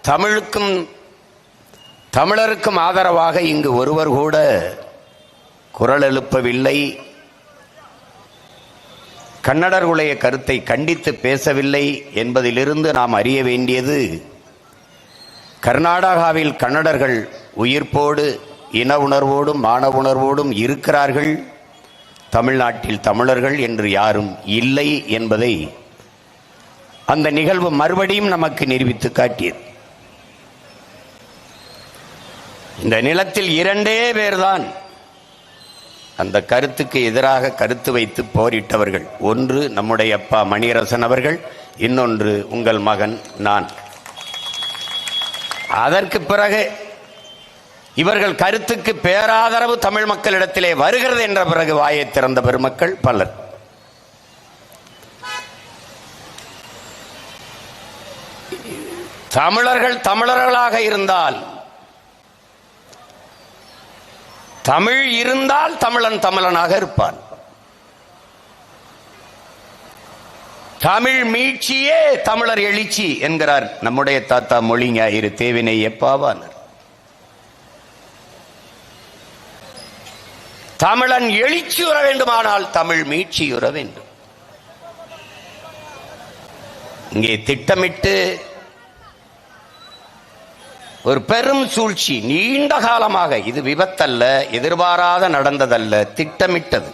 தமிழுக்கும் தமிழருக்கும் ஆதரவாக இங்கு ஒருவர் கூட குரல் எழுப்பவில்லை, கன்னடர்களுடைய கருத்தை கண்டித்து பேசவில்லை என்பதிலிருந்து நாம் அறிய வேண்டியது, கர்நாடகாவில் கன்னடர்கள் உயிர்ப்போடு இன உணர்வோடும் மான உணர்வோடும் இருக்கிறார்கள், தமிழ்நாட்டில் தமிழர்கள் என்று யாரும் இல்லை என்பதை அந்த நிகழ்வு மறுபடியும் நமக்கு நிரூபித்து காட்டியது. இந்த நிலத்தில் இரண்டே பேர்தான் அந்த கருத்துக்கு எதிராக கருத்து வைத்து போரிட்டவர்கள். ஒன்று நம்முடைய அப்பா மணியரசன் அவர்கள், இன்னொன்று உங்கள் மகன் நான். அதற்கு பிறகு இவர்கள் கருத்துக்கு பேராதரவு தமிழ் மக்களிடத்திலே வருகிறது என்ற பிறகு வாயை திறந்த பெருமக்கள் பலர். தமிழர்கள் தமிழர்களாக இருந்தால், தமிழ் இருந்தால் தமிழன் தமிழனாக இருப்பான். தமிழ் மீட்சியே தமிழர் எழுச்சி என்கிறார் நம்முடைய தாத்தா மொழிஞாயிறு தேவினை எப்பாவானர். தமிழன் எழுச்சியுற வேண்டுமானால் தமிழ் மீட்சியுற வேண்டும். இங்கே திட்டமிட்டு ஒரு பெரும் சூழ்ச்சி, நீண்ட காலமாக, இது விபத்தல்ல, எதிர்பாராத நடந்ததல்ல, திட்டமிட்டது.